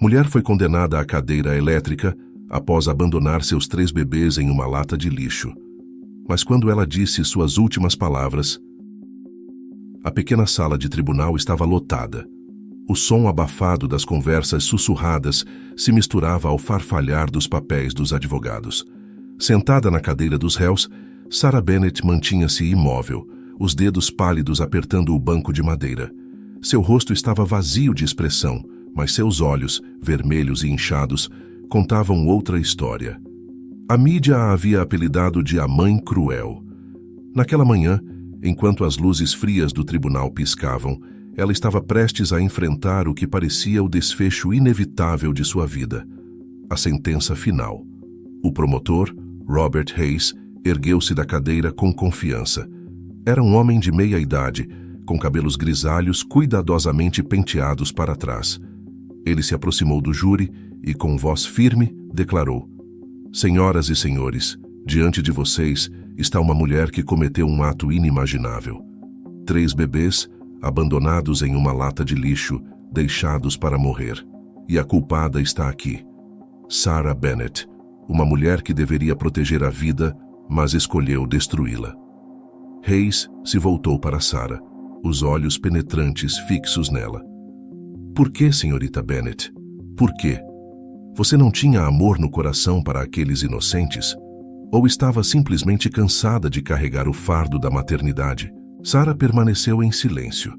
Mulher foi condenada à cadeira elétrica após abandonar seus 3 bebês em uma lata de lixo. Mas quando ela disse suas últimas palavras, a pequena sala de tribunal estava lotada. O som abafado das conversas sussurradas se misturava ao farfalhar dos papéis dos advogados. Sentada na cadeira dos réus, Sarah Bennett mantinha-se imóvel, os dedos pálidos apertando o banco de madeira. Seu rosto estava vazio de expressão, mas seus olhos, vermelhos e inchados, contavam outra história. A mídia a havia apelidado de a Mãe Cruel. Naquela manhã, enquanto as luzes frias do tribunal piscavam, ela estava prestes a enfrentar o que parecia o desfecho inevitável de sua vida, a sentença final. O promotor, Robert Hayes, ergueu-se da cadeira com confiança. Era um homem de meia idade, com cabelos grisalhos cuidadosamente penteados para trás. Ele se aproximou do júri e, com voz firme, declarou: "Senhoras e senhores, diante de vocês está uma mulher que cometeu um ato inimaginável. 3 bebês abandonados em uma lata de lixo, deixados para morrer. E a culpada está aqui. Sarah Bennett, uma mulher que deveria proteger a vida, mas escolheu destruí-la." Hayes se voltou para Sarah, os olhos penetrantes fixos nela. "Por que, senhorita Bennett? Por quê? Você não tinha amor no coração para aqueles inocentes? Ou estava simplesmente cansada de carregar o fardo da maternidade?" Sarah permaneceu em silêncio.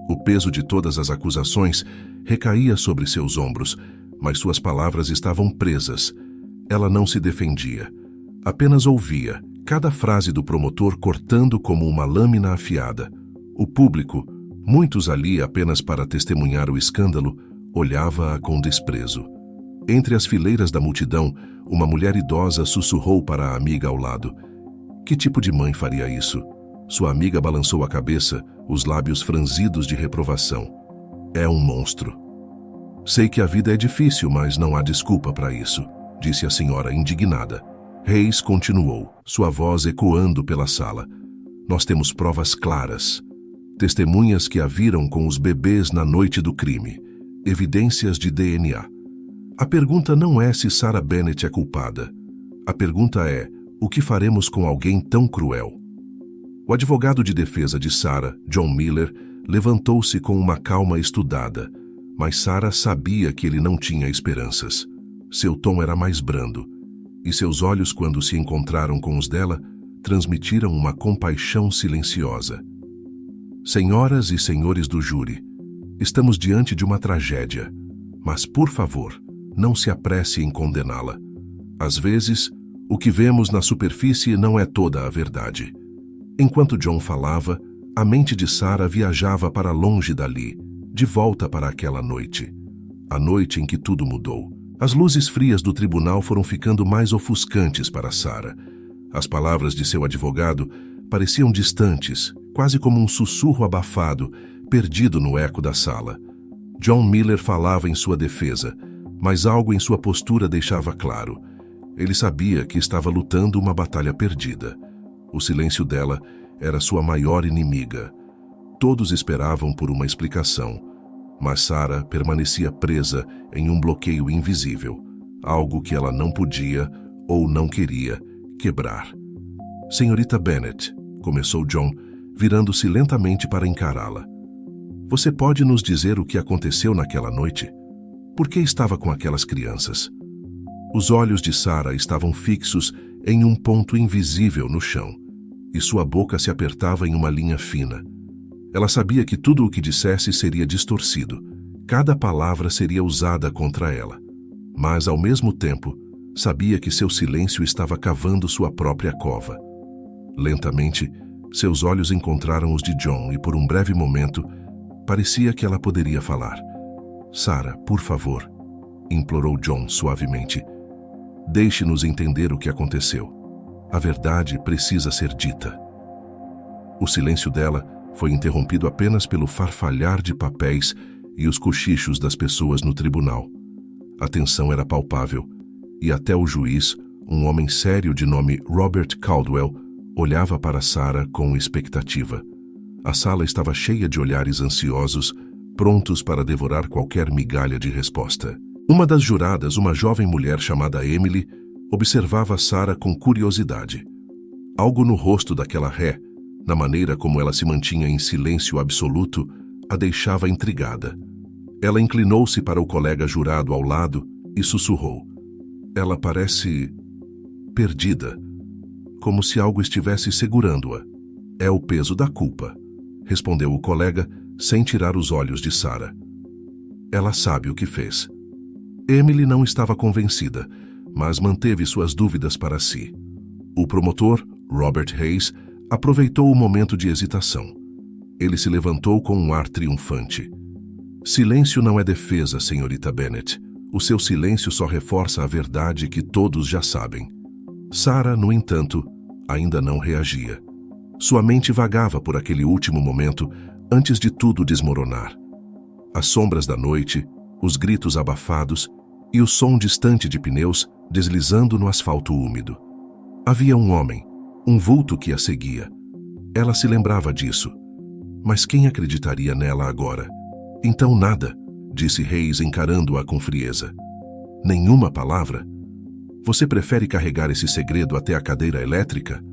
O peso de todas as acusações recaía sobre seus ombros, mas suas palavras estavam presas. Ela não se defendia. Apenas ouvia, cada frase do promotor cortando como uma lâmina afiada. O público, muitos ali apenas para testemunhar o escândalo, olhava-a com desprezo. Entre as fileiras da multidão, uma mulher idosa sussurrou para a amiga ao lado: "Que tipo de mãe faria isso?" Sua amiga balançou a cabeça, os lábios franzidos de reprovação. "É um monstro." "Sei que a vida é difícil, mas não há desculpa para isso", disse a senhora indignada. Hayes continuou, sua voz ecoando pela sala: "Nós temos provas claras. Testemunhas que a viram com os bebês na noite do crime. Evidências de DNA. A pergunta não é se Sarah Bennett é culpada. A pergunta é: o que faremos com alguém tão cruel?" O advogado de defesa de Sarah, John Miller, levantou-se com uma calma estudada, mas Sarah sabia que ele não tinha esperanças. Seu tom era mais brando, e seus olhos, quando se encontraram com os dela, transmitiram uma compaixão silenciosa. "Senhoras e senhores do júri, estamos diante de uma tragédia, mas, por favor, não se apresse em condená-la. Às vezes, o que vemos na superfície não é toda a verdade." Enquanto John falava, a mente de Sarah viajava para longe dali, de volta para aquela noite. A noite em que tudo mudou. As luzes frias do tribunal foram ficando mais ofuscantes para Sarah. As palavras de seu advogado pareciam distantes, quase como um sussurro abafado, perdido no eco da sala. John Miller falava em sua defesa, mas algo em sua postura deixava claro. Ele sabia que estava lutando uma batalha perdida. O silêncio dela era sua maior inimiga. Todos esperavam por uma explicação, mas Sarah permanecia presa em um bloqueio invisível, algo que ela não podia ou não queria quebrar. "Senhorita Bennett", começou John, virando-se lentamente para encará-la. "Você pode nos dizer o que aconteceu naquela noite? Por que estava com aquelas crianças?" Os olhos de Sarah estavam fixos em um ponto invisível no chão, e sua boca se apertava em uma linha fina. Ela sabia que tudo o que dissesse seria distorcido, cada palavra seria usada contra ela. Mas, ao mesmo tempo, sabia que seu silêncio estava cavando sua própria cova. Lentamente, seus olhos encontraram os de John e, por um breve momento, parecia que ela poderia falar. "Sarah, por favor", implorou John suavemente. "Deixe-nos entender o que aconteceu. A verdade precisa ser dita." O silêncio dela foi interrompido apenas pelo farfalhar de papéis e os cochichos das pessoas no tribunal. A tensão era palpável, e até o juiz, um homem sério de nome Robert Caldwell, olhava para Sarah com expectativa. A sala estava cheia de olhares ansiosos, prontos para devorar qualquer migalha de resposta. Uma das juradas, uma jovem mulher chamada Emily, observava Sarah com curiosidade. Algo no rosto daquela ré, na maneira como ela se mantinha em silêncio absoluto, a deixava intrigada. Ela inclinou-se para o colega jurado ao lado e sussurrou. Ela parece perdida, como se algo estivesse segurando-a. É o peso da culpa, respondeu o colega, sem tirar os olhos de Sarah. Ela sabe o que fez. Emily não estava convencida, mas manteve suas dúvidas para si. O promotor, Robert Hayes, aproveitou o momento de hesitação. Ele se levantou com um ar triunfante. Silêncio não é defesa, senhorita Bennet. O seu silêncio só reforça a verdade que todos já sabem. Sarah, no entanto, ainda não reagia. Sua mente vagava por aquele último momento antes de tudo desmoronar. As sombras da noite, os gritos abafados e o som distante de pneus deslizando no asfalto úmido. Havia um homem, um vulto que a seguia. Ela se lembrava disso. Mas quem acreditaria nela agora? Então nada, disse Hayes encarando-a com frieza. Nenhuma palavra? Você prefere carregar esse segredo até a cadeira elétrica?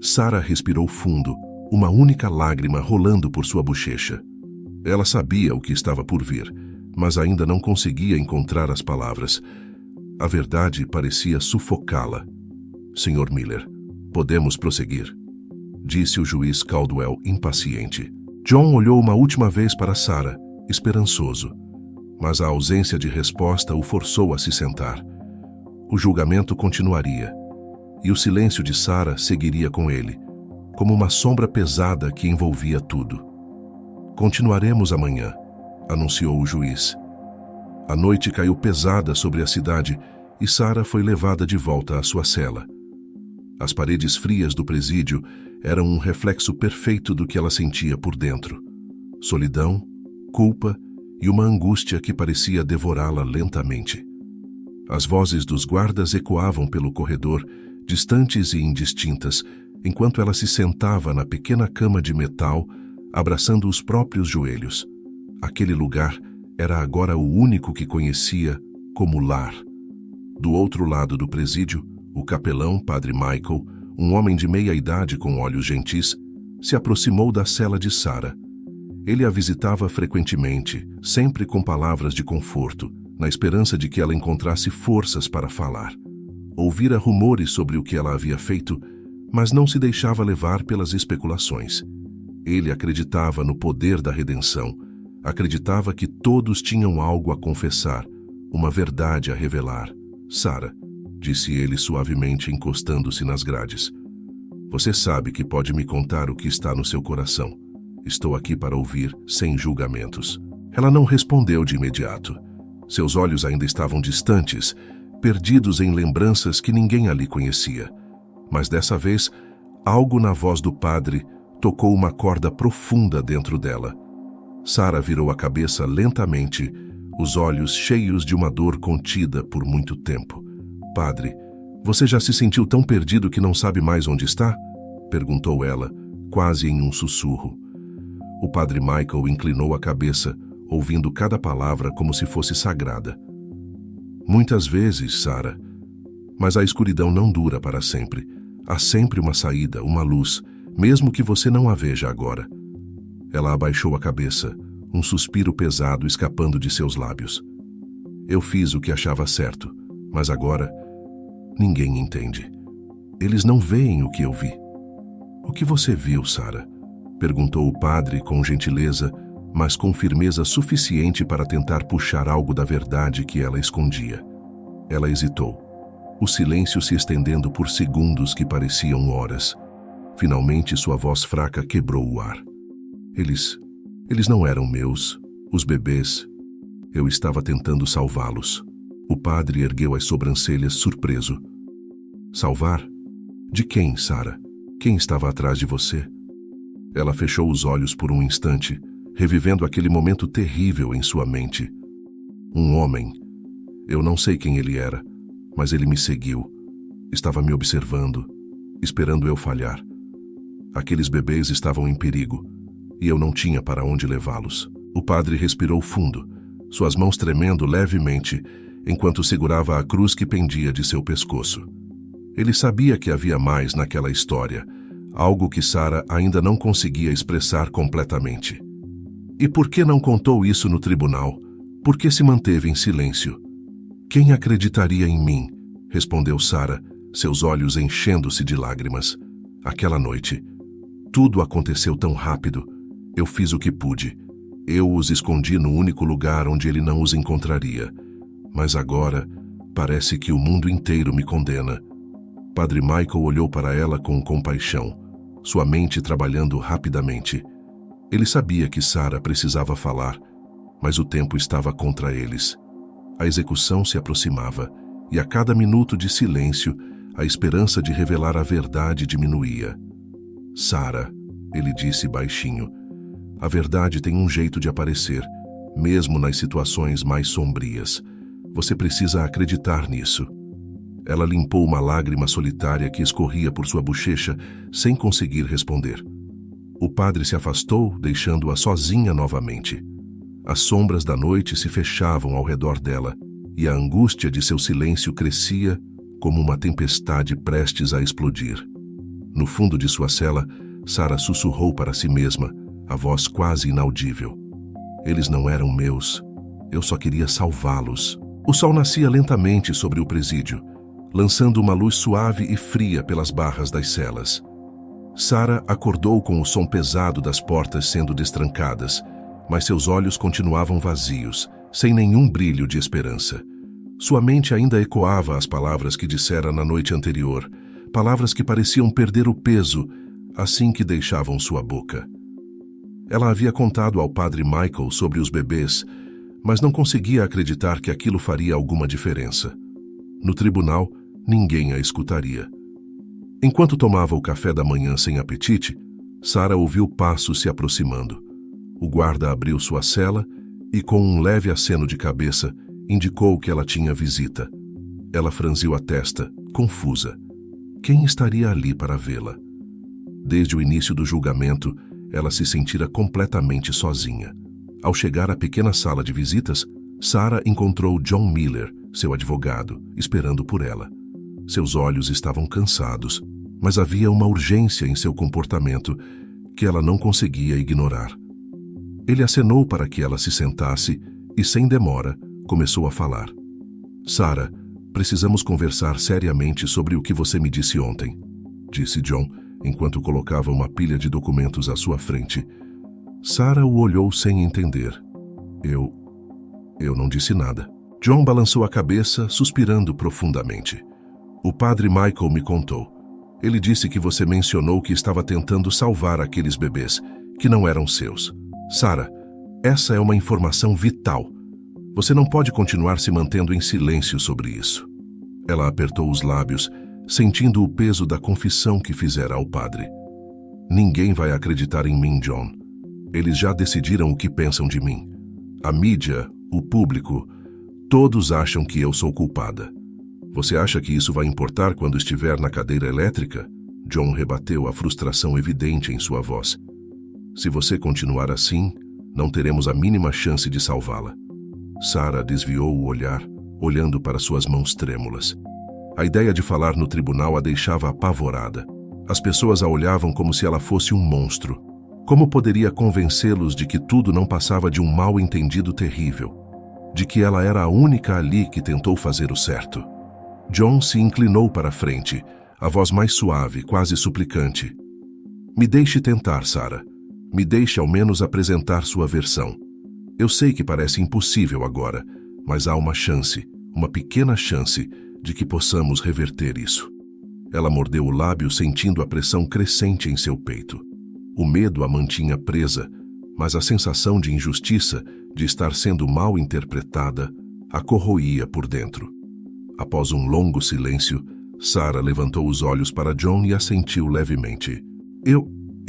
Sarah respirou fundo, uma única lágrima rolando por sua bochecha. Ela sabia o que estava por vir, mas ainda não conseguia encontrar as palavras. A verdade parecia sufocá-la. Sr. Miller, podemos prosseguir, disse o juiz Caldwell impaciente. John olhou uma última vez para Sarah, esperançoso, mas a ausência de resposta o forçou a se sentar. O julgamento continuaria, e o silêncio de Sarah seguiria com ele, como uma sombra pesada que envolvia tudo. Continuaremos amanhã, anunciou o juiz. A noite caiu pesada sobre a cidade e Sarah foi levada de volta à sua cela. As paredes frias do presídio eram um reflexo perfeito do que ela sentia por dentro. Solidão, culpa e uma angústia que parecia devorá-la lentamente. As vozes dos guardas ecoavam pelo corredor, distantes e indistintas, enquanto ela se sentava na pequena cama de metal, abraçando os próprios joelhos. Aquele lugar era agora o único que conhecia como lar. Do outro lado do presídio, o capelão, Padre Michael, um homem de meia idade com olhos gentis, se aproximou da cela de Sarah. Ele a visitava frequentemente, sempre com palavras de conforto, na esperança de que ela encontrasse forças para falar. Ouvira rumores sobre o que ela havia feito, mas não se deixava levar pelas especulações. Ele acreditava no poder da redenção, acreditava que todos tinham algo a confessar, uma verdade a revelar. Sarah, disse ele suavemente encostando-se nas grades. Você sabe que pode me contar o que está no seu coração. Estou aqui para ouvir, sem julgamentos. Ela não respondeu de imediato. Seus olhos ainda estavam distantes, perdidos em lembranças que ninguém ali conhecia. Mas dessa vez, algo na voz do padre tocou uma corda profunda dentro dela. Sarah virou a cabeça lentamente, os olhos cheios de uma dor contida por muito tempo. Padre, você já se sentiu tão perdido que não sabe mais onde está? Perguntou ela, quase em um sussurro. O padre Michael inclinou a cabeça, ouvindo cada palavra como se fosse sagrada. Muitas vezes, Sarah, mas a escuridão não dura para sempre. Há sempre uma saída, uma luz, mesmo que você não a veja agora. Ela abaixou a cabeça, um suspiro pesado escapando de seus lábios. Eu fiz o que achava certo, mas agora ninguém entende. Eles não veem o que eu vi. O que você viu, Sarah? Perguntou o padre com gentileza, mas com firmeza suficiente para tentar puxar algo da verdade que ela escondia. Ela hesitou, o silêncio se estendendo por segundos que pareciam horas. Finalmente sua voz fraca quebrou o ar. Eles não eram meus, os bebês. Eu estava tentando salvá-los. O padre ergueu as sobrancelhas surpreso. Salvar? De quem, Sarah? Quem estava atrás de você? Ela fechou os olhos por um instante, revivendo aquele momento terrível em sua mente. Um homem. Eu não sei quem ele era, mas ele me seguiu. Estava me observando, esperando eu falhar. Aqueles bebês estavam em perigo, e eu não tinha para onde levá-los. O padre respirou fundo, suas mãos tremendo levemente, enquanto segurava a cruz que pendia de seu pescoço. Ele sabia que havia mais naquela história, algo que Sarah ainda não conseguia expressar completamente. E por que não contou isso no tribunal? Por que se manteve em silêncio? Quem acreditaria em mim? Respondeu Sarah, seus olhos enchendo-se de lágrimas. Aquela noite, tudo aconteceu tão rápido. Eu fiz o que pude. Eu os escondi no único lugar onde ele não os encontraria. Mas agora, parece que o mundo inteiro me condena. Padre Michael olhou para ela com compaixão, sua mente trabalhando rapidamente. Ele sabia que Sarah precisava falar, mas o tempo estava contra eles. A execução se aproximava, e a cada minuto de silêncio, a esperança de revelar a verdade diminuía. Sarah, ele disse baixinho, a verdade tem um jeito de aparecer, mesmo nas situações mais sombrias. Você precisa acreditar nisso. Ela limpou uma lágrima solitária que escorria por sua bochecha, sem conseguir responder. O padre se afastou, deixando-a sozinha novamente. As sombras da noite se fechavam ao redor dela, e a angústia de seu silêncio crescia como uma tempestade prestes a explodir. No fundo de sua cela, Sarah sussurrou para si mesma, a voz quase inaudível. Eles não eram meus. Eu só queria salvá-los. O sol nascia lentamente sobre o presídio, lançando uma luz suave e fria pelas barras das celas. Sarah acordou com o som pesado das portas sendo destrancadas, mas seus olhos continuavam vazios, sem nenhum brilho de esperança. Sua mente ainda ecoava as palavras que dissera na noite anterior, palavras que pareciam perder o peso assim que deixavam sua boca. Ela havia contado ao padre Michael sobre os bebês, mas não conseguia acreditar que aquilo faria alguma diferença. No tribunal, ninguém a escutaria. Enquanto tomava o café da manhã sem apetite, Sarah ouviu passos se aproximando. O guarda abriu sua cela e, com um leve aceno de cabeça, indicou que ela tinha visita. Ela franziu a testa, confusa. Quem estaria ali para vê-la? Desde o início do julgamento, ela se sentira completamente sozinha. Ao chegar à pequena sala de visitas, Sarah encontrou John Miller, seu advogado, esperando por ela. Seus olhos estavam cansados, mas havia uma urgência em seu comportamento que ela não conseguia ignorar. Ele acenou para que ela se sentasse e, sem demora, começou a falar. Sarah, precisamos conversar seriamente sobre o que você me disse ontem, disse John, enquanto colocava uma pilha de documentos à sua frente. Sarah o olhou sem entender. Eu não disse nada. John balançou a cabeça, suspirando profundamente. O padre Michael me contou. Ele disse que você mencionou que estava tentando salvar aqueles bebês, que não eram seus. Sarah, essa é uma informação vital. Você não pode continuar se mantendo em silêncio sobre isso. Ela apertou os lábios, sentindo o peso da confissão que fizera ao padre. Ninguém vai acreditar em mim, John. Eles já decidiram o que pensam de mim. A mídia, o público, todos acham que eu sou culpada. Você acha que isso vai importar quando estiver na cadeira elétrica? John rebateu, a frustração evidente em sua voz. Se você continuar assim, não teremos a mínima chance de salvá-la. Sarah desviou o olhar, olhando para suas mãos trêmulas. A ideia de falar no tribunal a deixava apavorada. As pessoas a olhavam como se ela fosse um monstro. Como poderia convencê-los de que tudo não passava de um mal-entendido terrível? De que ela era a única ali que tentou fazer o certo? John se inclinou para a frente, a voz mais suave, quase suplicante. Me deixe tentar, Sarah. Me deixe ao menos apresentar sua versão. Eu sei que parece impossível agora, mas há uma chance, uma pequena chance, de que possamos reverter isso. Ela mordeu o lábio, sentindo a pressão crescente em seu peito. O medo a mantinha presa, mas a sensação de injustiça, de estar sendo mal interpretada, a corroía por dentro. Após um longo silêncio, Sarah levantou os olhos para John e assentiu levemente. Eu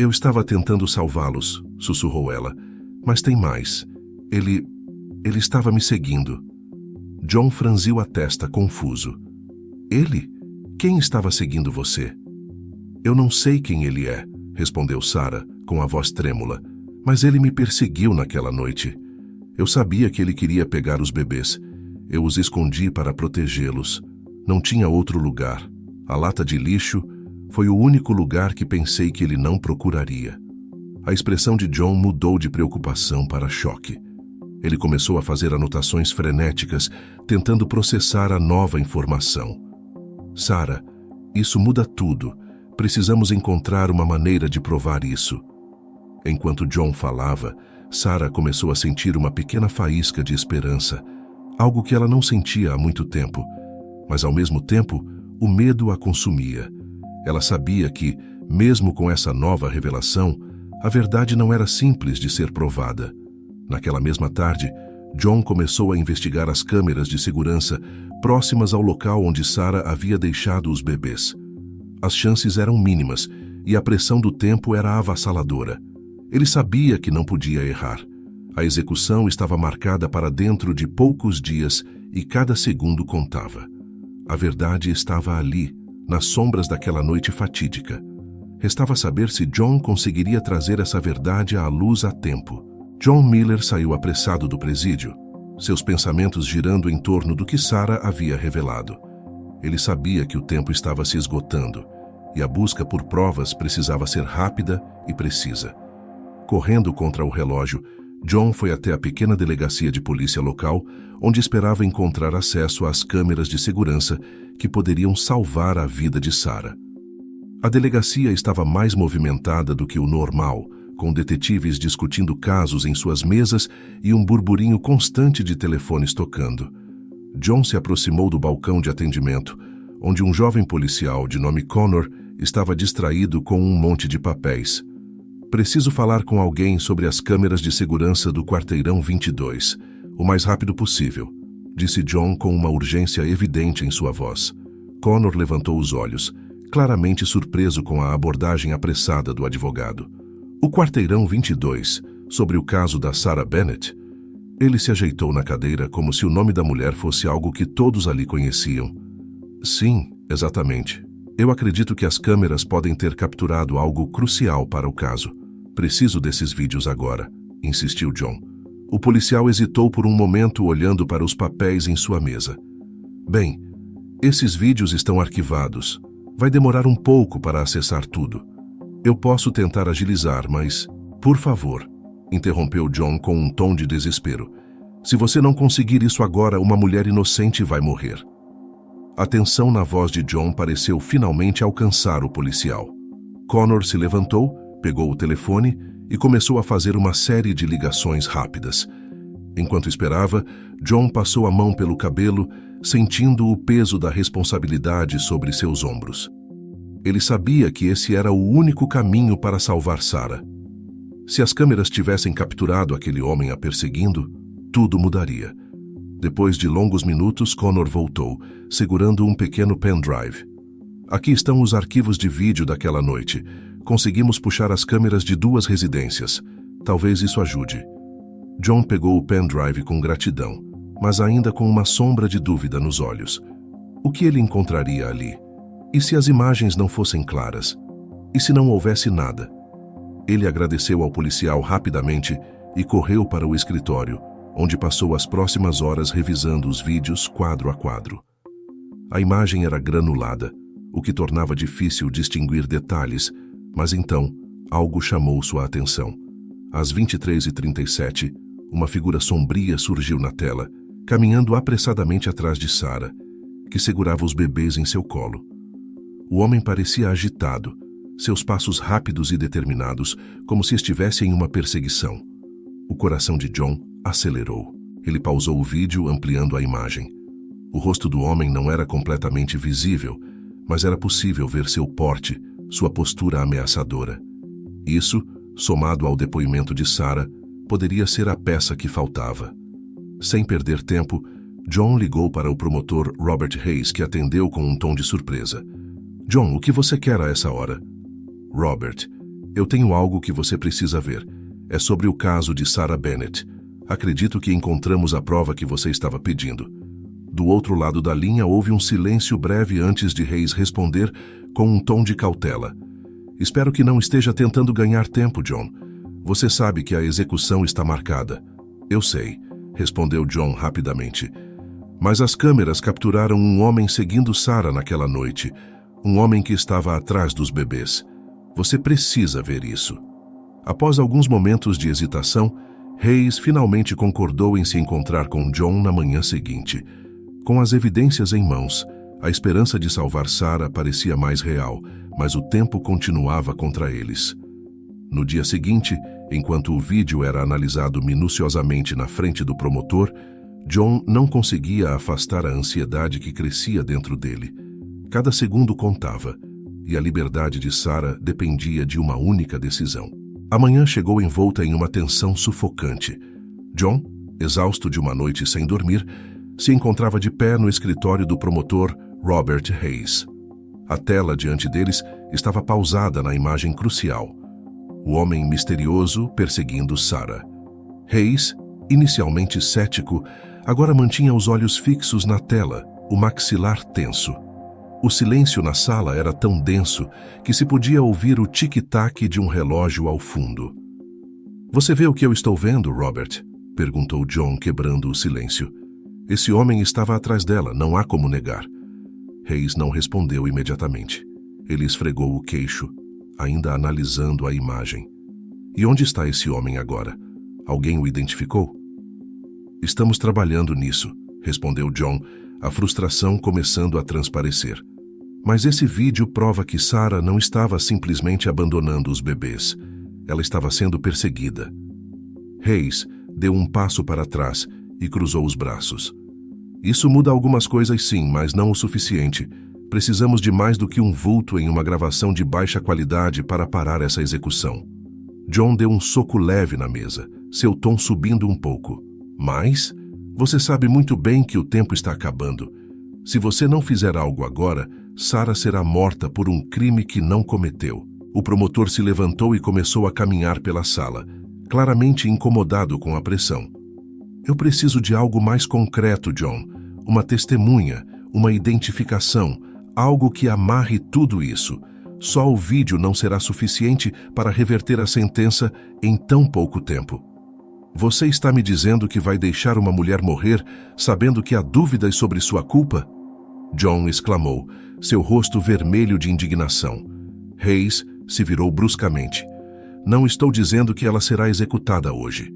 estava tentando salvá-los, sussurrou ela, mas tem mais. Ele estava me seguindo. John franziu a testa, confuso. Ele? Quem estava seguindo você? Eu não sei quem ele é, respondeu Sarah, com a voz trêmula, mas ele me perseguiu naquela noite. Eu sabia que ele queria pegar os bebês. Eu os escondi para protegê-los. Não tinha outro lugar. A lata de lixo foi o único lugar que pensei que ele não procuraria. A expressão de John mudou de preocupação para choque. Ele começou a fazer anotações frenéticas, tentando processar a nova informação. Sarah, isso muda tudo. Precisamos encontrar uma maneira de provar isso. Enquanto John falava, Sarah começou a sentir uma pequena faísca de esperança, algo que ela não sentia há muito tempo. Mas, ao mesmo tempo, o medo a consumia. Ela sabia que, mesmo com essa nova revelação, a verdade não era simples de ser provada. Naquela mesma tarde, John começou a investigar as câmeras de segurança próximas ao local onde Sarah havia deixado os bebês. As chances eram mínimas e a pressão do tempo era avassaladora. Ele sabia que não podia errar. A execução estava marcada para dentro de poucos dias e cada segundo contava. A verdade estava ali, nas sombras daquela noite fatídica. Restava saber se John conseguiria trazer essa verdade à luz a tempo. John Miller saiu apressado do presídio, seus pensamentos girando em torno do que Sarah havia revelado. Ele sabia que o tempo estava se esgotando e a busca por provas precisava ser rápida e precisa. Correndo contra o relógio, John foi até a pequena delegacia de polícia local, onde esperava encontrar acesso às câmeras de segurança que poderiam salvar a vida de Sarah. A delegacia estava mais movimentada do que o normal, com detetives discutindo casos em suas mesas e um burburinho constante de telefones tocando. John se aproximou do balcão de atendimento, onde um jovem policial de nome Connor estava distraído com um monte de papéis. Preciso falar com alguém sobre as câmeras de segurança do quarteirão 22, o mais rápido possível, disse John com uma urgência evidente em sua voz. Connor levantou os olhos, claramente surpreso com a abordagem apressada do advogado. O quarteirão 22, sobre o caso da Sarah Bennett? Ele se ajeitou na cadeira como se o nome da mulher fosse algo que todos ali conheciam. Sim, exatamente. Eu acredito que as câmeras podem ter capturado algo crucial para o caso. Preciso desses vídeos agora, insistiu John. O policial hesitou por um momento olhando para os papéis em sua mesa. Bem, esses vídeos estão arquivados. Vai demorar um pouco para acessar tudo. Eu posso tentar agilizar, mas... Por favor, interrompeu John com um tom de desespero. Se você não conseguir isso agora, uma mulher inocente vai morrer. A tensão na voz de John pareceu finalmente alcançar o policial. Connor se levantou, pegou o telefone e começou a fazer uma série de ligações rápidas. Enquanto esperava, John passou a mão pelo cabelo, sentindo o peso da responsabilidade sobre seus ombros. Ele sabia que esse era o único caminho para salvar Sarah. Se as câmeras tivessem capturado aquele homem a perseguindo, tudo mudaria. Depois de longos minutos, Connor voltou, segurando um pequeno pendrive. Aqui estão os arquivos de vídeo daquela noite. Conseguimos puxar as câmeras de 2 residências. Talvez isso ajude. John pegou o pendrive com gratidão, mas ainda com uma sombra de dúvida nos olhos. O que ele encontraria ali? E se as imagens não fossem claras? E se não houvesse nada? Ele agradeceu ao policial rapidamente e correu para o escritório, onde passou as próximas horas revisando os vídeos quadro a quadro. A imagem era granulada, o que tornava difícil distinguir detalhes, mas então algo chamou sua atenção. Às 23h37, uma figura sombria surgiu na tela, caminhando apressadamente atrás de Sarah, que segurava os bebês em seu colo. O homem parecia agitado, seus passos rápidos e determinados, como se estivesse em uma perseguição. O coração de John acelerou. Ele pausou o vídeo, ampliando a imagem. O rosto do homem não era completamente visível, mas era possível ver seu porte, sua postura ameaçadora. Isso, somado ao depoimento de Sarah, poderia ser a peça que faltava. Sem perder tempo, John ligou para o promotor Robert Hayes, que atendeu com um tom de surpresa. John, o que você quer a essa hora? Robert, eu tenho algo que você precisa ver. É sobre o caso de Sarah Bennett. Acredito que encontramos a prova que você estava pedindo. Do outro lado da linha houve um silêncio breve antes de Hayes responder com um tom de cautela. Espero que não esteja tentando ganhar tempo, John. Você sabe que a execução está marcada. Eu sei, respondeu John rapidamente. Mas as câmeras capturaram um homem seguindo Sarah naquela noite. Um homem que estava atrás dos bebês. Você precisa ver isso. Após alguns momentos de hesitação, Hayes finalmente concordou em se encontrar com John na manhã seguinte. Com as evidências em mãos, a esperança de salvar Sarah parecia mais real, mas o tempo continuava contra eles. No dia seguinte, enquanto o vídeo era analisado minuciosamente na frente do promotor, John não conseguia afastar a ansiedade que crescia dentro dele. Cada segundo contava, e a liberdade de Sarah dependia de uma única decisão. A manhã chegou envolta em uma tensão sufocante. John, exausto de uma noite sem dormir, se encontrava de pé no escritório do promotor Robert Hayes. A tela diante deles estava pausada na imagem crucial. O homem misterioso perseguindo Sarah. Hayes, inicialmente cético, agora mantinha os olhos fixos na tela, o maxilar tenso. O silêncio na sala era tão denso que se podia ouvir o tic-tac de um relógio ao fundo. "Você vê o que eu estou vendo, Robert?" perguntou John, quebrando o silêncio. Esse homem estava atrás dela, não há como negar. Hayes não respondeu imediatamente. Ele esfregou o queixo, ainda analisando a imagem. "E onde está esse homem agora? Alguém o identificou?" "Estamos trabalhando nisso", respondeu John, a frustração começando a transparecer. Mas esse vídeo prova que Sarah não estava simplesmente abandonando os bebês. Ela estava sendo perseguida. Hayes deu um passo para trás e cruzou os braços. "Isso muda algumas coisas sim, mas não o suficiente. Precisamos de mais do que um vulto em uma gravação de baixa qualidade para parar essa execução." John deu um soco leve na mesa, seu tom subindo um pouco. "Mas você sabe muito bem que o tempo está acabando. Se você não fizer algo agora, Sarah será morta por um crime que não cometeu." O promotor se levantou e começou a caminhar pela sala, claramente incomodado com a pressão. "Eu preciso de algo mais concreto, John. Uma testemunha, uma identificação, algo que amarre tudo isso. Só o vídeo não será suficiente para reverter a sentença em tão pouco tempo." "Você está me dizendo que vai deixar uma mulher morrer sabendo que há dúvidas sobre sua culpa?" John exclamou, seu rosto vermelho de indignação. Hayes se virou bruscamente. "Não estou dizendo que ela será executada hoje.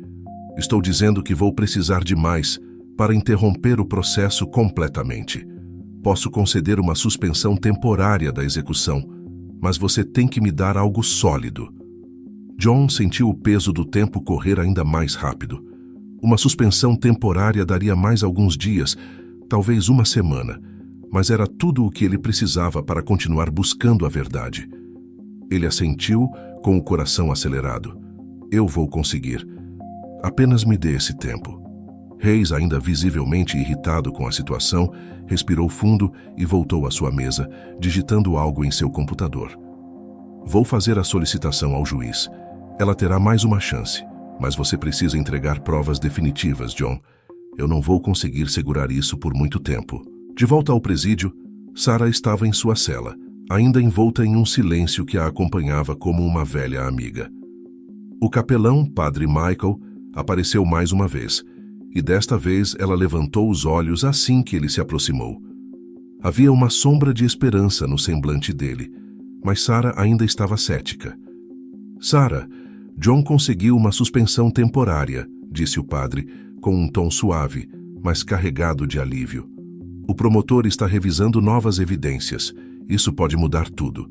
Estou dizendo que vou precisar de mais para interromper o processo completamente. Posso conceder uma suspensão temporária da execução, mas você tem que me dar algo sólido." John sentiu o peso do tempo correr ainda mais rápido. Uma suspensão temporária daria mais alguns dias, talvez uma semana, mas era tudo o que ele precisava para continuar buscando a verdade. Ele assentiu com o coração acelerado. "Eu vou conseguir. Apenas me dê esse tempo." Hayes, ainda visivelmente irritado com a situação, respirou fundo e voltou à sua mesa, digitando algo em seu computador. "Vou fazer a solicitação ao juiz. Ela terá mais uma chance, mas você precisa entregar provas definitivas, John. Eu não vou conseguir segurar isso por muito tempo." De volta ao presídio, Sarah estava em sua cela, ainda envolta em um silêncio que a acompanhava como uma velha amiga. O capelão, Padre Michael, apareceu mais uma vez, e desta vez ela levantou os olhos assim que ele se aproximou. Havia uma sombra de esperança no semblante dele, mas Sarah ainda estava cética. "Sarah, John conseguiu uma suspensão temporária", disse o padre, com um tom suave, mas carregado de alívio. "O promotor está revisando novas evidências. Isso pode mudar tudo."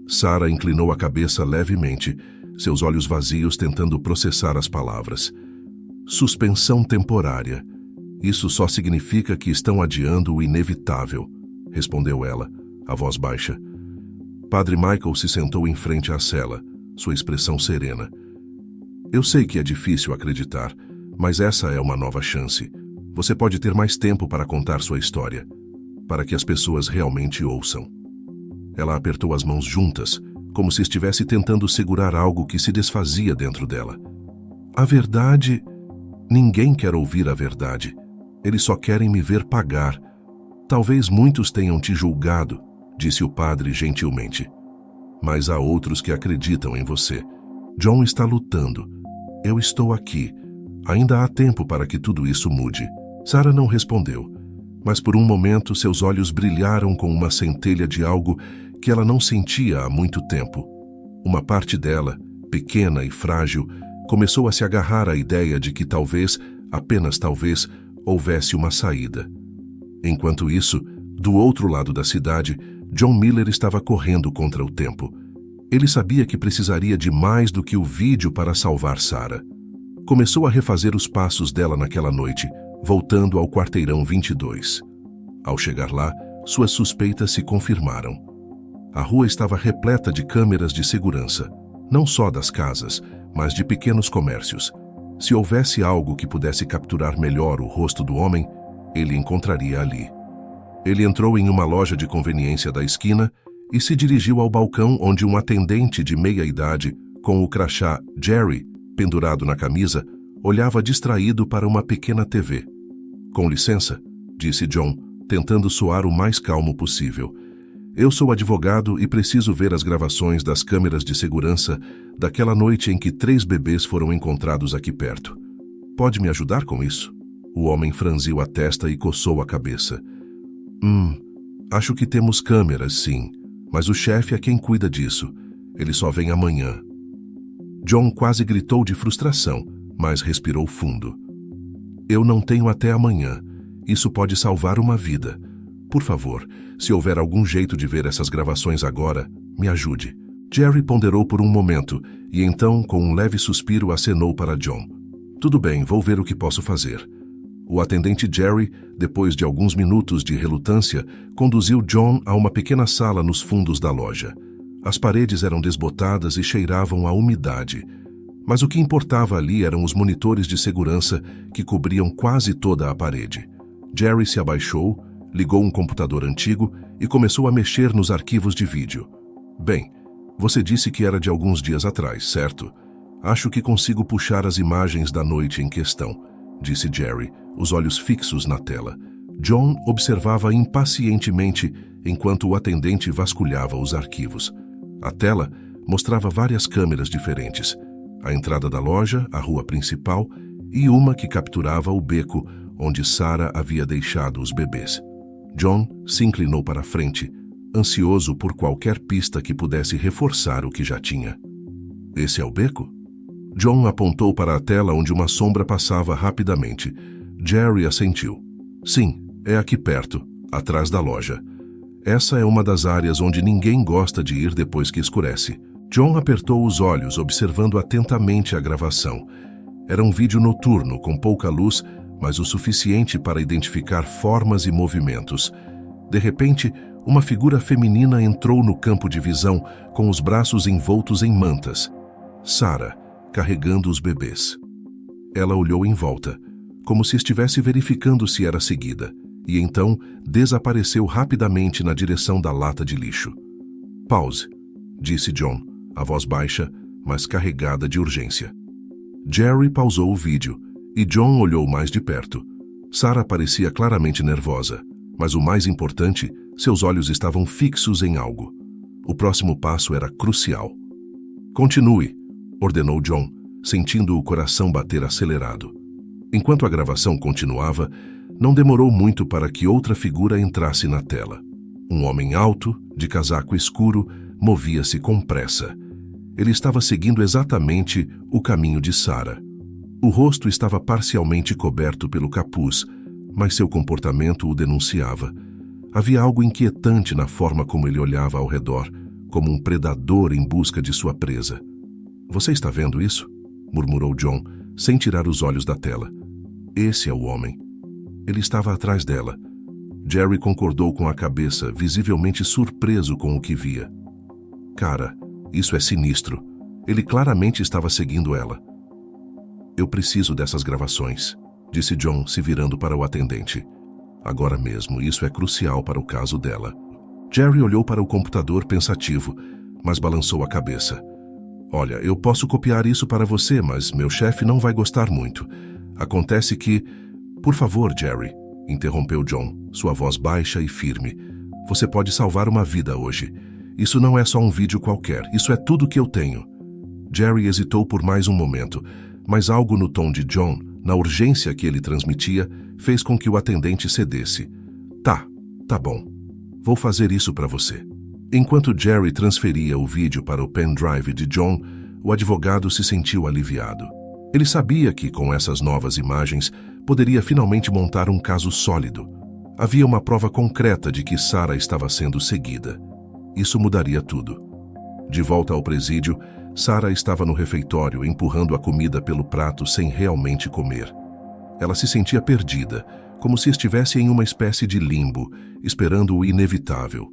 Sarah inclinou a cabeça levemente, seus olhos vazios tentando processar as palavras. "Suspensão temporária. Isso só significa que estão adiando o inevitável", respondeu ela, a voz baixa. Padre Michael se sentou em frente à cela, sua expressão serena. "Eu sei que é difícil acreditar, mas essa é uma nova chance. Você pode ter mais tempo para contar sua história, para que as pessoas realmente ouçam." Ela apertou as mãos juntas, como se estivesse tentando segurar algo que se desfazia dentro dela. "A verdade... Ninguém quer ouvir a verdade. Eles só querem me ver pagar. Talvez muitos tenham te julgado", disse o padre gentilmente. "Mas há outros que acreditam em você. John está lutando. Eu estou aqui. Ainda há tempo para que tudo isso mude. Sarah não respondeu, mas por um momento seus olhos brilharam com uma centelha de algo que ela não sentia há muito tempo. Uma parte dela, pequena e frágil, começou a se agarrar à ideia de que talvez, apenas talvez, houvesse uma saída. Enquanto isso, do outro lado da cidade, John Miller estava correndo contra o tempo. Ele sabia que precisaria de mais do que o vídeo para salvar Sarah. Começou a refazer os passos dela naquela noite, voltando ao quarteirão 22. Ao chegar lá, suas suspeitas se confirmaram. A rua estava repleta de câmeras de segurança, não só das casas, mas de pequenos comércios. Se houvesse algo que pudesse capturar melhor o rosto do homem, ele encontraria ali. Ele entrou em uma loja de conveniência da esquina e se dirigiu ao balcão onde um atendente de meia-idade, com o crachá Jerry pendurado na camisa, olhava distraído para uma pequena TV. "Com licença", disse John, tentando soar o mais calmo possível. "Eu sou advogado e preciso ver as gravações das câmeras de segurança daquela noite em que 3 bebês foram encontrados aqui perto. Pode me ajudar com isso?" O homem franziu a testa e coçou a cabeça. Acho que temos câmeras, sim, mas o chefe é quem cuida disso. Ele só vem amanhã." John quase gritou de frustração, mas respirou fundo. "Eu não tenho até amanhã. Isso pode salvar uma vida. Por favor, se houver algum jeito de ver essas gravações agora, me ajude." Jerry ponderou por um momento e então, com um leve suspiro, acenou para John. "Tudo bem, vou ver o que posso fazer." O atendente Jerry, depois de alguns minutos de relutância, conduziu John a uma pequena sala nos fundos da loja. As paredes eram desbotadas e cheiravam a umidade. Mas o que importava ali eram os monitores de segurança que cobriam quase toda a parede. Jerry se abaixou, ligou um computador antigo e começou a mexer nos arquivos de vídeo. "Bem, você disse que era de alguns dias atrás, certo? Acho que consigo puxar as imagens da noite em questão", disse Jerry, os olhos fixos na tela. John observava impacientemente enquanto o atendente vasculhava os arquivos. A tela mostrava várias câmeras diferentes: a entrada da loja, a rua principal e uma que capturava o beco onde Sarah havia deixado os bebês. John se inclinou para a frente, ansioso por qualquer pista que pudesse reforçar o que já tinha. "Esse é o beco?" John apontou para a tela onde uma sombra passava rapidamente. Jerry assentiu. "Sim, é aqui perto, atrás da loja. Essa é uma das áreas onde ninguém gosta de ir depois que escurece." John apertou os olhos, observando atentamente a gravação. Era um vídeo noturno, com pouca luz, mas o suficiente para identificar formas e movimentos. De repente, uma figura feminina entrou no campo de visão, com os braços envoltos em mantas. Sarah, carregando os bebês. Ela olhou em volta, como se estivesse verificando se era seguida, e então desapareceu rapidamente na direção da lata de lixo. "Pause", disse John, a voz baixa, mas carregada de urgência. Jerry pausou o vídeo, e John olhou mais de perto. Sarah parecia claramente nervosa, mas o mais importante, seus olhos estavam fixos em algo. O próximo passo era crucial. "Continue", ordenou John, sentindo o coração bater acelerado. Enquanto a gravação continuava, não demorou muito para que outra figura entrasse na tela. Um homem alto, de casaco escuro, movia-se com pressa. Ele estava seguindo exatamente o caminho de Sarah. O rosto estava parcialmente coberto pelo capuz, mas seu comportamento o denunciava. Havia algo inquietante na forma como ele olhava ao redor, como um predador em busca de sua presa. "Você está vendo isso?", murmurou John, sem tirar os olhos da tela. "Esse é o homem." Ele estava atrás dela. Jerry concordou com a cabeça, visivelmente surpreso com o que via. "Cara, isso é sinistro. Ele claramente estava seguindo ela." "Eu preciso dessas gravações", disse John, se virando para o atendente. "Agora mesmo, isso é crucial para o caso dela." Jerry olhou para o computador pensativo, mas balançou a cabeça. "Olha, eu posso copiar isso para você, mas meu chefe não vai gostar muito. Acontece que..." "Por favor, Jerry", interrompeu John, sua voz baixa e firme. "Você pode salvar uma vida hoje. Isso não é só um vídeo qualquer, isso é tudo que eu tenho." Jerry hesitou por mais um momento, mas algo no tom de John na urgência que ele transmitia, fez com que o atendente cedesse. Tá bom. Vou fazer isso para você. Enquanto Jerry transferia o vídeo para o pendrive de John, o advogado se sentiu aliviado. Ele sabia que, com essas novas imagens, poderia finalmente montar um caso sólido. Havia uma prova concreta de que Sarah estava sendo seguida. Isso mudaria tudo. De volta ao presídio, Sarah estava no refeitório empurrando a comida pelo prato sem realmente comer. Ela se sentia perdida, como se estivesse em uma espécie de limbo, esperando o inevitável.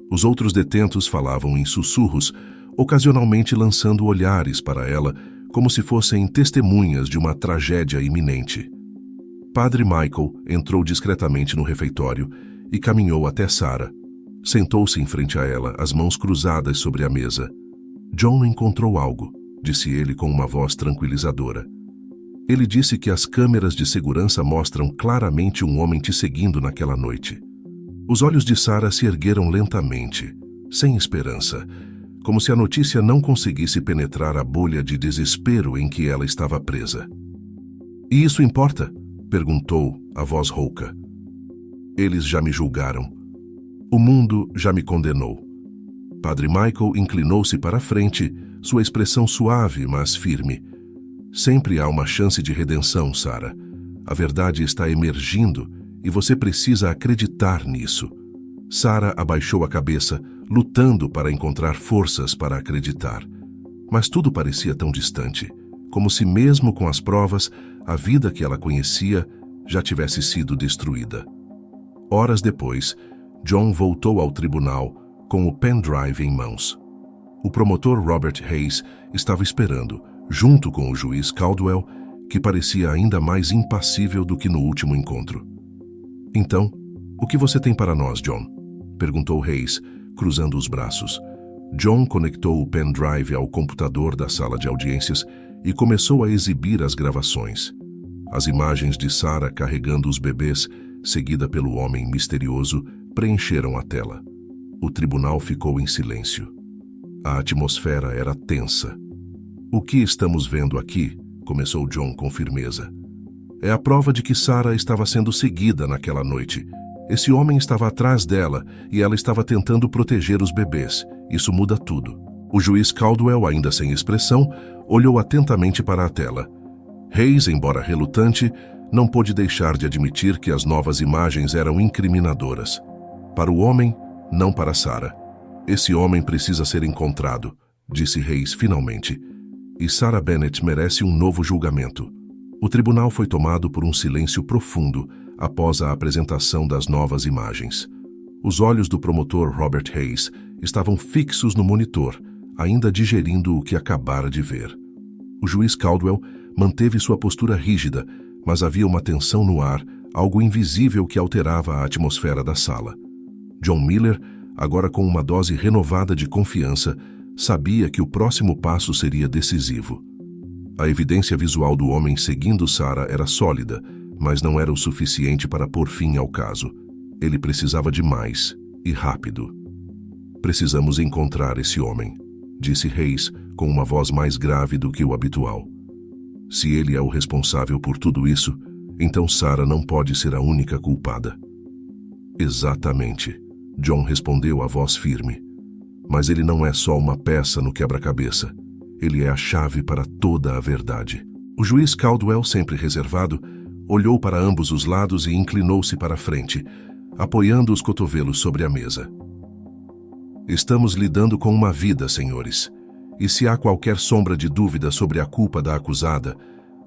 Os outros detentos falavam em sussurros, ocasionalmente lançando olhares para ela, como se fossem testemunhas de uma tragédia iminente. Padre Michael entrou discretamente no refeitório e caminhou até Sarah. Sentou-se em frente a ela, as mãos cruzadas sobre a mesa. John encontrou algo, disse ele com uma voz tranquilizadora. Ele disse que as câmeras de segurança mostram claramente um homem te seguindo naquela noite. Os olhos de Sarah se ergueram lentamente, sem esperança, como se a notícia não conseguisse penetrar a bolha de desespero em que ela estava presa. E isso importa? Perguntou a voz rouca. Eles já me julgaram. O mundo já me condenou. Padre Michael inclinou-se para a frente, sua expressão suave, mas firme. Sempre há uma chance de redenção, Sarah. A verdade está emergindo e você precisa acreditar nisso. Sarah abaixou a cabeça, lutando para encontrar forças para acreditar. Mas tudo parecia tão distante, como se mesmo com as provas, a vida que ela conhecia já tivesse sido destruída. Horas depois, John voltou ao tribunal com o pendrive em mãos. O promotor Robert Hayes estava esperando, junto com o juiz Caldwell, que parecia ainda mais impassível do que no último encontro. Então, o que você tem para nós, John? Perguntou Hayes, cruzando os braços. John conectou o pendrive ao computador da sala de audiências e começou a exibir as gravações. As imagens de Sarah carregando os bebês, seguida pelo homem misterioso, preencheram a tela. O tribunal ficou em silêncio. A atmosfera era tensa. O que estamos vendo aqui, começou John com firmeza, é a prova de que Sarah estava sendo seguida naquela noite. Esse homem estava atrás dela e ela estava tentando proteger os bebês. Isso muda tudo. O juiz Caldwell, ainda sem expressão, olhou atentamente para a tela. Hayes, embora relutante, não pôde deixar de admitir que as novas imagens eram incriminadoras. Para o homem, não para Sarah. Esse homem precisa ser encontrado, disse Hayes finalmente. E Sarah Bennett merece um novo julgamento. O tribunal foi tomado por um silêncio profundo após a apresentação das novas imagens. Os olhos do promotor Robert Hayes estavam fixos no monitor, ainda digerindo o que acabara de ver. O juiz Caldwell manteve sua postura rígida, mas havia uma tensão no ar, algo invisível que alterava a atmosfera da sala. John Miller, agora com uma dose renovada de confiança, sabia que o próximo passo seria decisivo. A evidência visual do homem seguindo Sarah era sólida, mas não era o suficiente para pôr fim ao caso. Ele precisava de mais, e rápido. Precisamos encontrar esse homem, disse Hayes com uma voz mais grave do que o habitual. Se ele é o responsável por tudo isso, então Sarah não pode ser a única culpada. Exatamente, John respondeu a voz firme. Mas ele não é só uma peça no quebra-cabeça. Ele é a chave para toda a verdade. O juiz Caldwell, sempre reservado, olhou para ambos os lados e inclinou-se para a frente, apoiando os cotovelos sobre a mesa. Estamos lidando com uma vida, senhores. E se há qualquer sombra de dúvida sobre a culpa da acusada,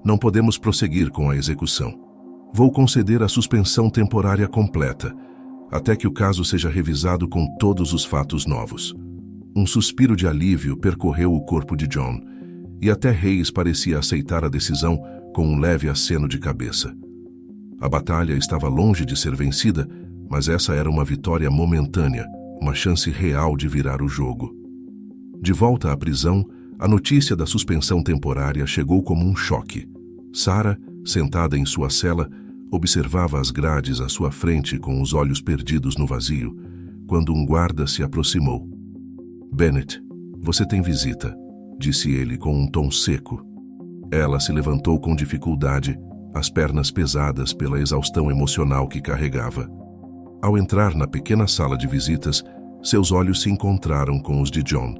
não podemos prosseguir com a execução. Vou conceder a suspensão temporária completa, até que o caso seja revisado com todos os fatos novos. Um suspiro de alívio percorreu o corpo de John, e até Hayes parecia aceitar a decisão com um leve aceno de cabeça. A batalha estava longe de ser vencida, mas essa era uma vitória momentânea, uma chance real de virar o jogo. De volta à prisão, a notícia da suspensão temporária chegou como um choque. Sarah, sentada em sua cela, observava as grades à sua frente com os olhos perdidos no vazio, quando um guarda se aproximou. Bennett, você tem visita, disse ele com um tom seco. Ela se levantou com dificuldade, as pernas pesadas pela exaustão emocional que carregava. Ao entrar na pequena sala de visitas, seus olhos se encontraram com os de John.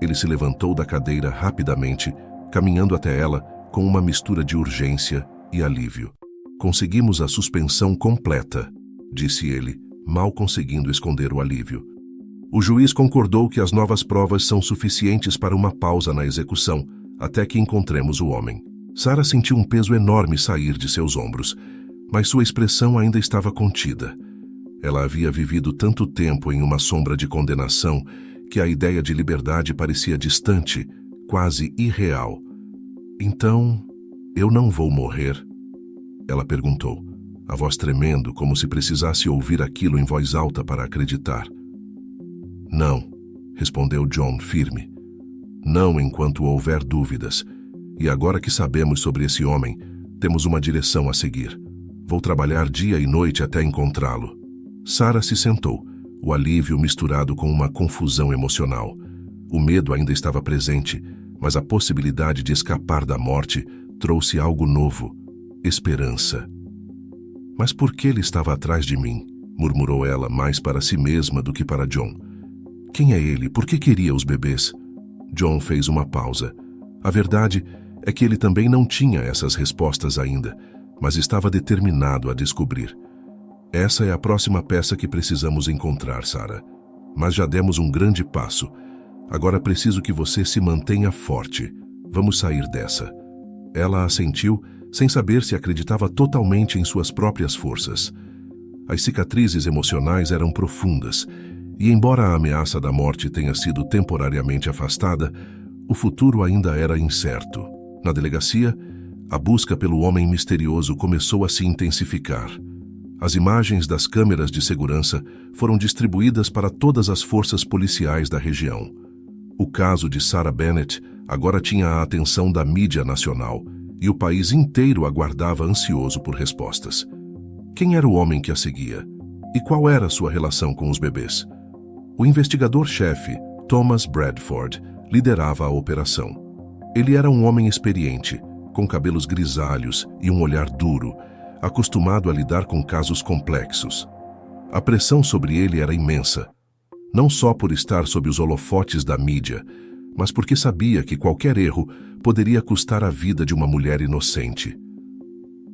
Ele se levantou da cadeira rapidamente, caminhando até ela com uma mistura de urgência e alívio. "Conseguimos a suspensão completa", disse ele, mal conseguindo esconder o alívio. "O juiz concordou que as novas provas são suficientes para uma pausa na execução, até que encontremos o homem." Sarah sentiu um peso enorme sair de seus ombros, mas sua expressão ainda estava contida. Ela havia vivido tanto tempo em uma sombra de condenação que a ideia de liberdade parecia distante, quase irreal. "Então, eu não vou morrer?" ela perguntou, a voz tremendo como se precisasse ouvir aquilo em voz alta para acreditar. "Não", respondeu John firme. "Não enquanto houver dúvidas. E agora que sabemos sobre esse homem, temos uma direção a seguir. Vou trabalhar dia e noite até encontrá-lo." Sarah se sentou, o alívio misturado com uma confusão emocional. O medo ainda estava presente, mas a possibilidade de escapar da morte trouxe algo novo: esperança. "Mas por que ele estava atrás de mim?" murmurou ela, mais para si mesma do que para John. "Quem é ele? Por que queria os bebês?" John fez uma pausa. A verdade é que ele também não tinha essas respostas ainda, mas estava determinado a descobrir. "Essa é a próxima peça que precisamos encontrar, Sarah. Mas já demos um grande passo. Agora preciso que você se mantenha forte. Vamos sair dessa." Ela assentiu, sem saber se acreditava totalmente em suas próprias forças. As cicatrizes emocionais eram profundas, e embora a ameaça da morte tenha sido temporariamente afastada, o futuro ainda era incerto. Na delegacia, a busca pelo homem misterioso começou a se intensificar. As imagens das câmeras de segurança foram distribuídas para todas as forças policiais da região. O caso de Sarah Bennett agora tinha a atenção da mídia nacional, e o país inteiro aguardava ansioso por respostas. Quem era o homem que a seguia? E qual era sua relação com os bebês? O investigador-chefe, Thomas Bradford, liderava a operação. Ele era um homem experiente, com cabelos grisalhos e um olhar duro, acostumado a lidar com casos complexos. A pressão sobre ele era imensa, não só por estar sob os holofotes da mídia, mas porque sabia que qualquer erro poderia custar a vida de uma mulher inocente.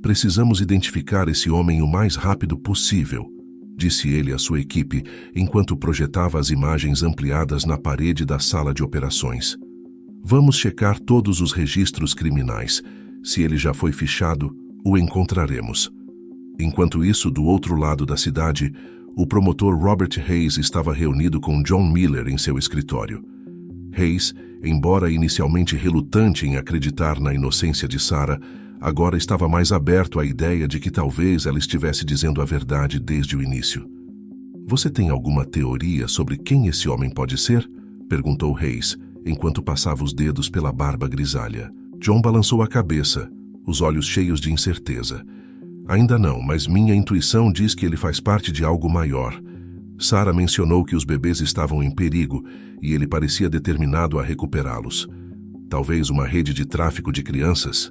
"Precisamos identificar esse homem o mais rápido possível", disse ele à sua equipe enquanto projetava as imagens ampliadas na parede da sala de operações. "Vamos checar todos os registros criminais. Se ele já foi fichado, o encontraremos." Enquanto isso, do outro lado da cidade, o promotor Robert Hayes estava reunido com John Miller em seu escritório. Hayes, embora inicialmente relutante em acreditar na inocência de Sarah, agora estava mais aberto à ideia de que talvez ela estivesse dizendo a verdade desde o início. "Você tem alguma teoria sobre quem esse homem pode ser?" perguntou Hayes, enquanto passava os dedos pela barba grisalha. John balançou a cabeça, os olhos cheios de incerteza. "Ainda não, mas minha intuição diz que ele faz parte de algo maior. Sarah mencionou que os bebês estavam em perigo e ele parecia determinado a recuperá-los. Talvez uma rede de tráfico de crianças?"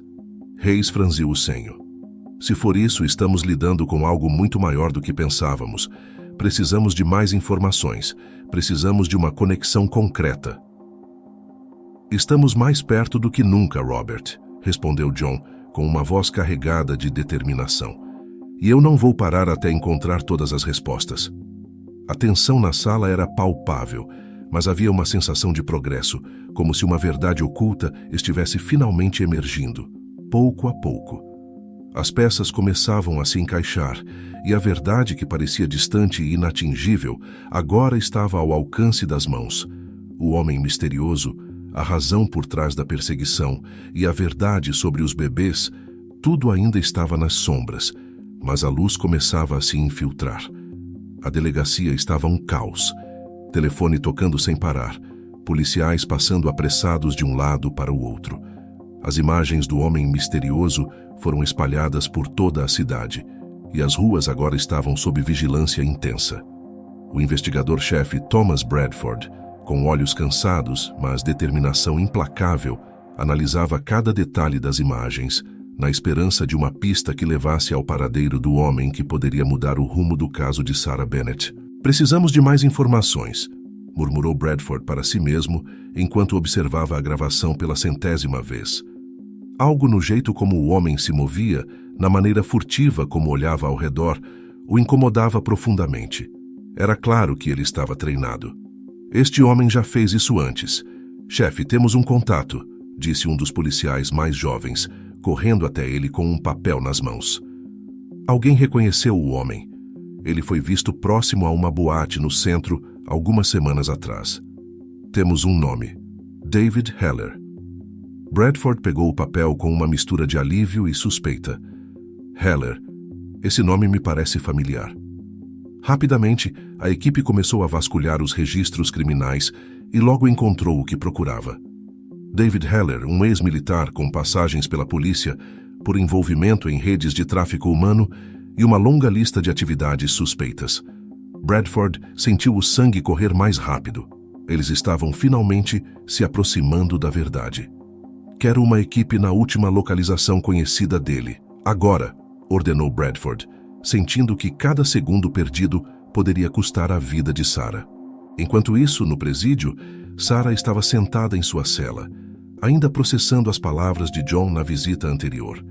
Hayes franziu o senho. "Se for isso, estamos lidando com algo muito maior do que pensávamos. Precisamos de mais informações. Precisamos de uma conexão concreta." "Estamos mais perto do que nunca, Robert", respondeu John, com uma voz carregada de determinação. "E eu não vou parar até encontrar todas as respostas." A tensão na sala era palpável, mas havia uma sensação de progresso, como se uma verdade oculta estivesse finalmente emergindo, pouco a pouco. As peças começavam a se encaixar, e a verdade que parecia distante e inatingível agora estava ao alcance das mãos. O homem misterioso, a razão por trás da perseguição e a verdade sobre os bebês, tudo ainda estava nas sombras, mas a luz começava a se infiltrar. A delegacia estava um caos. Telefone tocando sem parar, policiais passando apressados de um lado para o outro. As imagens do homem misterioso foram espalhadas por toda a cidade, e as ruas agora estavam sob vigilância intensa. O investigador-chefe Thomas Bradford, com olhos cansados, mas determinação implacável, analisava cada detalhe das imagens, na esperança de uma pista que levasse ao paradeiro do homem que poderia mudar o rumo do caso de Sarah Bennett. "Precisamos de mais informações", murmurou Bradford para si mesmo enquanto observava a gravação pela 100ª vez. Algo no jeito como o homem se movia, na maneira furtiva como olhava ao redor, o incomodava profundamente. Era claro que ele estava treinado. "Este homem já fez isso antes. Chefe, temos um contato", disse um dos policiais mais jovens, correndo até ele com um papel nas mãos. Alguém reconheceu o homem. Ele foi visto próximo a uma boate no centro algumas semanas atrás. "Temos um nome: David Heller." Bradford pegou o papel com uma mistura de alívio e suspeita. "Heller. Esse nome me parece familiar." Rapidamente, a equipe começou a vasculhar os registros criminais e logo encontrou o que procurava. David Heller, um ex-militar com passagens pela polícia, por envolvimento em redes de tráfico humano e uma longa lista de atividades suspeitas. Bradford sentiu o sangue correr mais rápido. Eles estavam finalmente se aproximando da verdade. "Quero uma equipe na última localização conhecida dele. Agora", ordenou Bradford, sentindo que cada segundo perdido poderia custar a vida de Sarah. Enquanto isso, no presídio, Sarah estava sentada em sua cela, ainda processando as palavras de John na visita anterior.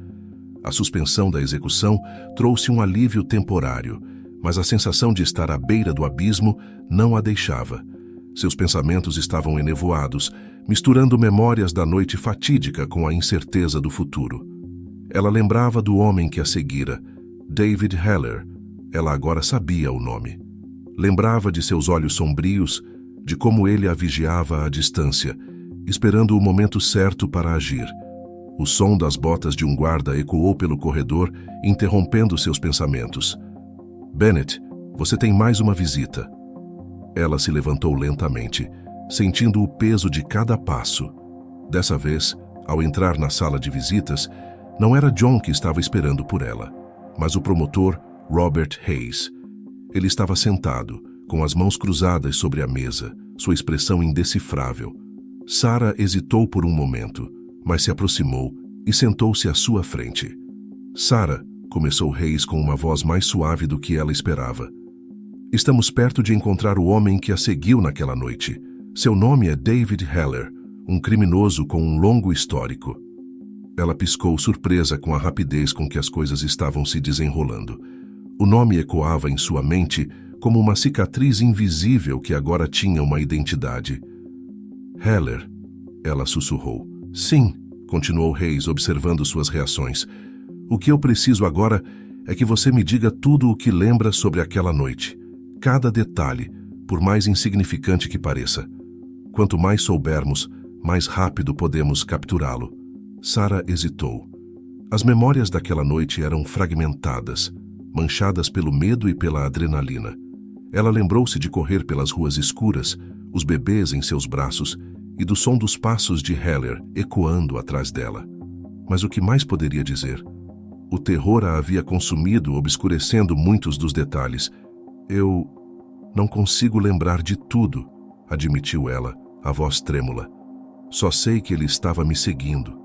A suspensão da execução trouxe um alívio temporário, mas a sensação de estar à beira do abismo não a deixava. Seus pensamentos estavam enevoados, misturando memórias da noite fatídica com a incerteza do futuro. Ela lembrava do homem que a seguira, David Heller. Ela agora sabia o nome. Lembrava de seus olhos sombrios, de como ele a vigiava à distância, esperando o momento certo para agir. O som das botas de um guarda ecoou pelo corredor, interrompendo seus pensamentos. "Bennett, você tem mais uma visita." Ela se levantou lentamente, sentindo o peso de cada passo. Dessa vez, ao entrar na sala de visitas, não era John que estava esperando por ela, mas o promotor Robert Hayes. Ele estava sentado, com as mãos cruzadas sobre a mesa, sua expressão indecifrável. Sarah hesitou por um momento, mas se aproximou e sentou-se à sua frente. "Sarah", começou Hayes com uma voz mais suave do que ela esperava. "Estamos perto de encontrar o homem que a seguiu naquela noite. Seu nome é David Heller, um criminoso com um longo histórico." Ela piscou surpresa com a rapidez com que as coisas estavam se desenrolando. O nome ecoava em sua mente como uma cicatriz invisível que agora tinha uma identidade. "Heller", ela sussurrou. "Sim", continuou Hayes, observando suas reações. "O que eu preciso agora é que você me diga tudo o que lembra sobre aquela noite. Cada detalhe, por mais insignificante que pareça. Quanto mais soubermos, mais rápido podemos capturá-lo." Sarah hesitou. As memórias daquela noite eram fragmentadas, manchadas pelo medo e pela adrenalina. Ela lembrou-se de correr pelas ruas escuras, os bebês em seus braços e do som dos passos de Heller ecoando atrás dela. Mas o que mais poderia dizer? O terror a havia consumido, obscurecendo muitos dos detalhes. "Eu não consigo lembrar de tudo", admitiu ela, a voz trêmula. "Só sei que ele estava me seguindo.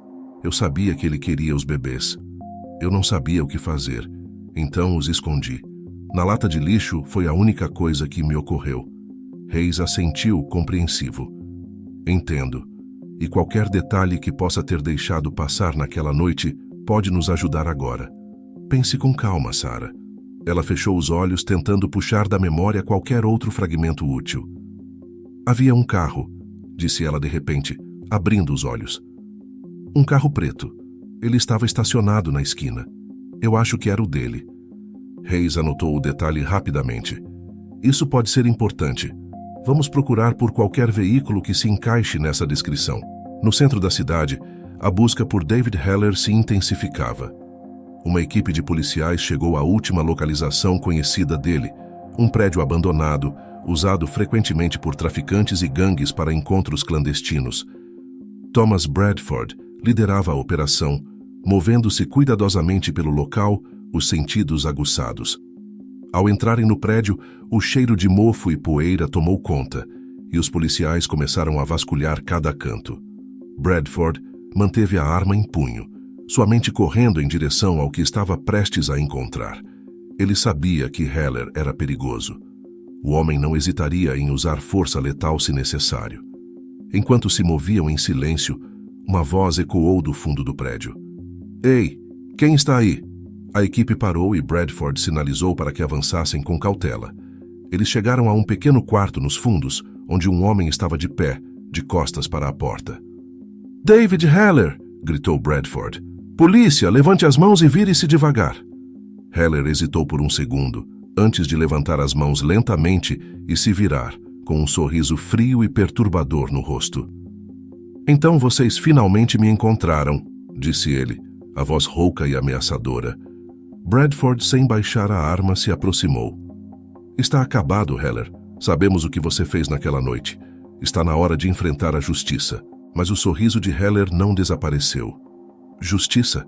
Eu sabia que ele queria os bebês. Eu não sabia o que fazer, então os escondi. Na lata de lixo foi a única coisa que me ocorreu." Hayes assentiu, compreensivo. "Entendo. E qualquer detalhe que possa ter deixado passar naquela noite pode nos ajudar agora. Pense com calma, Sarah." Ela fechou os olhos, tentando puxar da memória qualquer outro fragmento útil. "Havia um carro", disse ela de repente, abrindo os olhos. "Um carro preto. Ele estava estacionado na esquina. Eu acho que era o dele." Hayes anotou o detalhe rapidamente. "Isso pode ser importante. Vamos procurar por qualquer veículo que se encaixe nessa descrição." No centro da cidade, a busca por David Heller se intensificava. Uma equipe de policiais chegou à última localização conhecida dele, um prédio abandonado, usado frequentemente por traficantes e gangues para encontros clandestinos. Thomas Bradford liderava a operação, movendo-se cuidadosamente pelo local, os sentidos aguçados. Ao entrarem no prédio, o cheiro de mofo e poeira tomou conta, e os policiais começaram a vasculhar cada canto. Bradford manteve a arma em punho, sua mente correndo em direção ao que estava prestes a encontrar. Ele sabia que Heller era perigoso. O homem não hesitaria em usar força letal se necessário. Enquanto se moviam em silêncio, uma voz ecoou do fundo do prédio. Ei, quem está aí? A equipe parou e Bradford sinalizou para que avançassem com cautela. Eles chegaram a um pequeno quarto nos fundos, onde um homem estava de pé, de costas para a porta. David Heller! Gritou Bradford. Polícia, levante as mãos e vire-se devagar. Heller hesitou por um segundo, antes de levantar as mãos lentamente e se virar, com um sorriso frio e perturbador no rosto. Então vocês finalmente me encontraram, disse ele, a voz rouca e ameaçadora. Bradford, sem baixar a arma, se aproximou. Está acabado, Heller. Sabemos o que você fez naquela noite. Está na hora de enfrentar a justiça. Mas o sorriso de Heller não desapareceu. Justiça?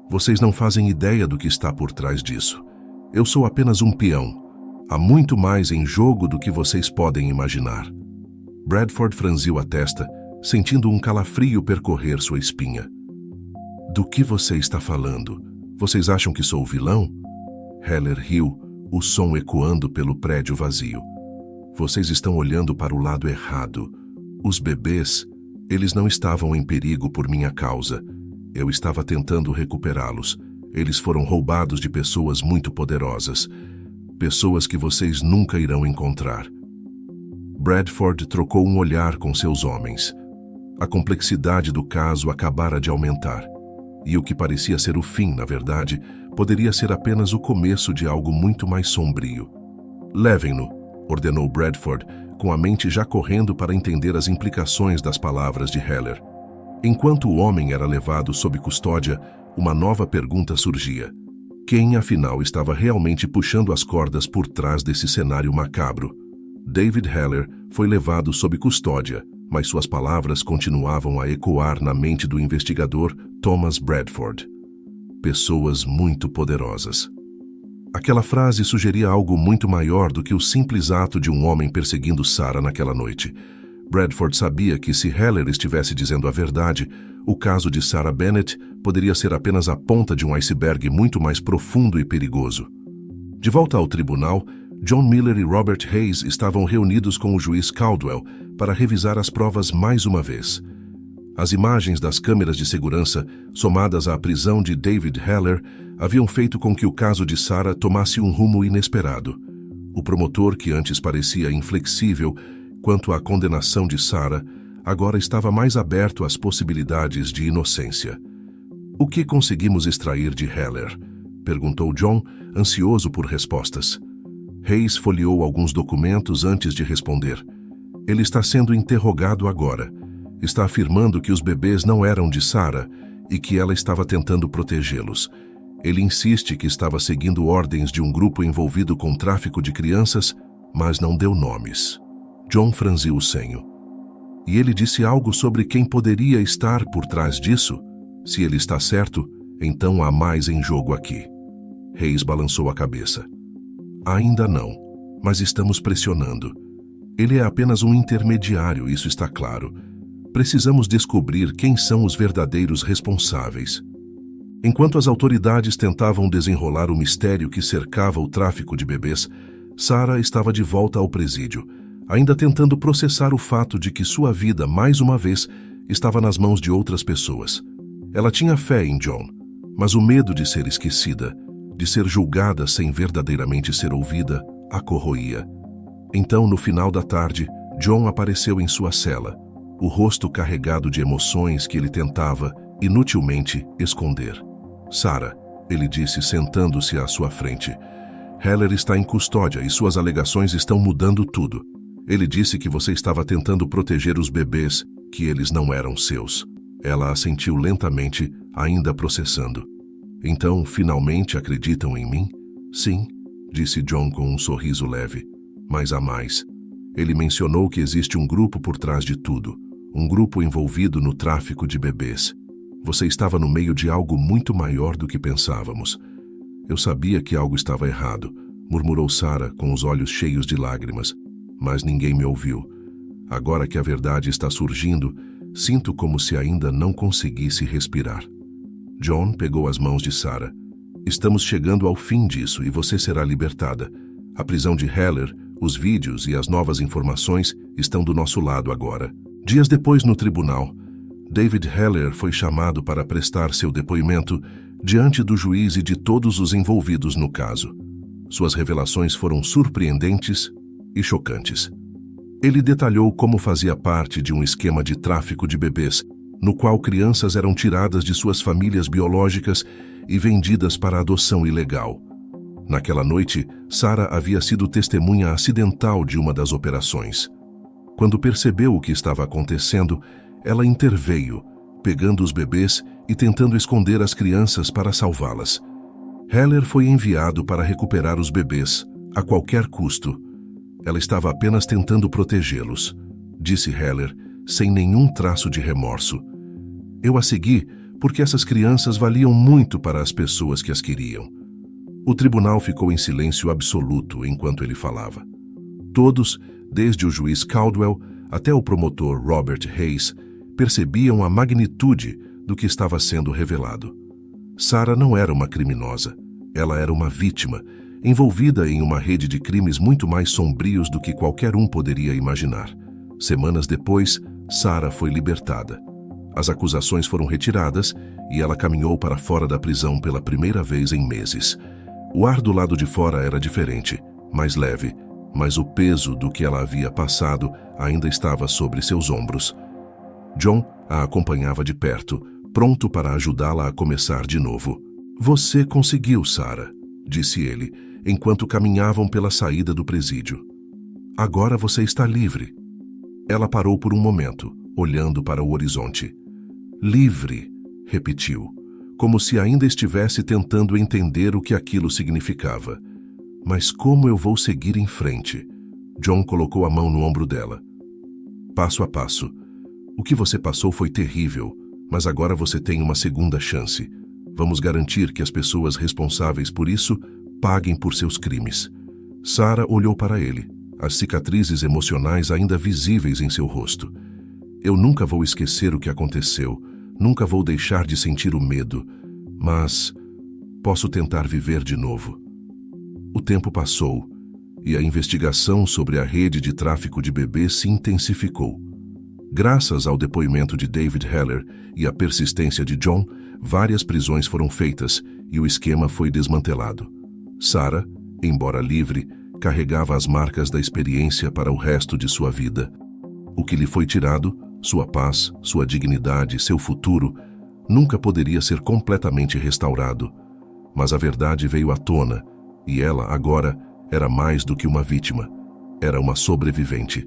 Vocês não fazem ideia do que está por trás disso. Eu sou apenas um peão. Há muito mais em jogo do que vocês podem imaginar. Bradford franziu a testa, sentindo um calafrio percorrer sua espinha. Do que você está falando? Vocês acham que sou o vilão? Heller riu, o som ecoando pelo prédio vazio. Vocês estão olhando para o lado errado. Os bebês, eles não estavam em perigo por minha causa. Eu estava tentando recuperá-los. Eles foram roubados de pessoas muito poderosas. Pessoas que vocês nunca irão encontrar. Bradford trocou um olhar com seus homens. A complexidade do caso acabara de aumentar. E o que parecia ser o fim, na verdade, poderia ser apenas o começo de algo muito mais sombrio. Levem-no, ordenou Bradford, com a mente já correndo para entender as implicações das palavras de Heller. Enquanto o homem era levado sob custódia, uma nova pergunta surgia. Quem, afinal, estava realmente puxando as cordas por trás desse cenário macabro? David Heller foi levado sob custódia, mas suas palavras continuavam a ecoar na mente do investigador Thomas Bradford. Pessoas muito poderosas. Aquela frase sugeria algo muito maior do que o simples ato de um homem perseguindo Sarah naquela noite. Bradford sabia que se Heller estivesse dizendo a verdade, o caso de Sarah Bennett poderia ser apenas a ponta de um iceberg muito mais profundo e perigoso. De volta ao tribunal, John Miller e Robert Hayes estavam reunidos com o juiz Caldwell para revisar as provas mais uma vez. As imagens das câmeras de segurança, somadas à prisão de David Heller, haviam feito com que o caso de Sarah tomasse um rumo inesperado. O promotor, que antes parecia inflexível quanto à condenação de Sarah, agora estava mais aberto às possibilidades de inocência. O que conseguimos extrair de Heller? Perguntou John, ansioso por respostas. Hayes folheou alguns documentos antes de responder. Ele está sendo interrogado agora. Está afirmando que os bebês não eram de Sarah e que ela estava tentando protegê-los. Ele insiste que estava seguindo ordens de um grupo envolvido com tráfico de crianças, mas não deu nomes. John franziu o senho. E ele disse algo sobre quem poderia estar por trás disso? Se ele está certo, então há mais em jogo aqui. Hayes balançou a cabeça. Ainda não, mas estamos pressionando. Ele é apenas um intermediário, isso está claro. Precisamos descobrir quem são os verdadeiros responsáveis. Enquanto as autoridades tentavam desenrolar o mistério que cercava o tráfico de bebês, Sarah estava de volta ao presídio, ainda tentando processar o fato de que sua vida, mais uma vez, estava nas mãos de outras pessoas. Ela tinha fé em John, mas o medo de ser esquecida, de ser julgada sem verdadeiramente ser ouvida, a corroía. Então, no final da tarde, John apareceu em sua cela, o rosto carregado de emoções que ele tentava, inutilmente, esconder. Sarah, ele disse sentando-se à sua frente. Heller está em custódia e suas alegações estão mudando tudo. Ele disse que você estava tentando proteger os bebês, que eles não eram seus. Ela assentiu lentamente, ainda processando. Então, finalmente acreditam em mim? Sim, disse John com um sorriso leve. Mas há mais. Ele mencionou que existe um grupo por trás de tudo. Um grupo envolvido no tráfico de bebês. Você estava no meio de algo muito maior do que pensávamos. Eu sabia que algo estava errado, murmurou Sarah com os olhos cheios de lágrimas. Mas ninguém me ouviu. Agora que a verdade está surgindo, sinto como se ainda não conseguisse respirar. John pegou as mãos de Sarah. Estamos chegando ao fim disso e você será libertada. A prisão de Heller, os vídeos e as novas informações estão do nosso lado agora. Dias depois, no tribunal, David Heller foi chamado para prestar seu depoimento diante do juiz e de todos os envolvidos no caso. Suas revelações foram surpreendentes e chocantes. Ele detalhou como fazia parte de um esquema de tráfico de bebês, no qual crianças eram tiradas de suas famílias biológicas e vendidas para adoção ilegal. Naquela noite, Sarah havia sido testemunha acidental de uma das operações. Quando percebeu o que estava acontecendo, ela interveio, pegando os bebês e tentando esconder as crianças para salvá-las. Heller foi enviado para recuperar os bebês, a qualquer custo. Ela estava apenas tentando protegê-los, disse Heller, sem nenhum traço de remorso. Eu a segui porque essas crianças valiam muito para as pessoas que as queriam. O tribunal ficou em silêncio absoluto enquanto ele falava. Todos, desde o juiz Caldwell até o promotor Robert Hayes, percebiam a magnitude do que estava sendo revelado. Sarah não era uma criminosa. Ela era uma vítima, envolvida em uma rede de crimes muito mais sombrios do que qualquer um poderia imaginar. Semanas depois, Sarah foi libertada. As acusações foram retiradas e ela caminhou para fora da prisão pela primeira vez em meses. O ar do lado de fora era diferente, mais leve, mas o peso do que ela havia passado ainda estava sobre seus ombros. John a acompanhava de perto, pronto para ajudá-la a começar de novo. Você conseguiu, Sarah, disse ele, enquanto caminhavam pela saída do presídio. Agora você está livre. Ela parou por um momento, olhando para o horizonte. Livre, repetiu, como se ainda estivesse tentando entender o que aquilo significava. Mas como eu vou seguir em frente? John colocou a mão no ombro dela. Passo a passo. O que você passou foi terrível, mas agora você tem uma segunda chance. Vamos garantir que as pessoas responsáveis por isso paguem por seus crimes. Sarah olhou para ele, as cicatrizes emocionais ainda visíveis em seu rosto. Eu nunca vou esquecer o que aconteceu, nunca vou deixar de sentir o medo, mas posso tentar viver de novo. O tempo passou e a investigação sobre a rede de tráfico de bebês se intensificou. Graças ao depoimento de David Heller e à persistência de John, várias prisões foram feitas e o esquema foi desmantelado. Sarah, embora livre, carregava as marcas da experiência para o resto de sua vida. O que lhe foi tirado, sua paz, sua dignidade, seu futuro, nunca poderia ser completamente restaurado. Mas a verdade veio à tona, e ela, agora, era mais do que uma vítima. Era uma sobrevivente.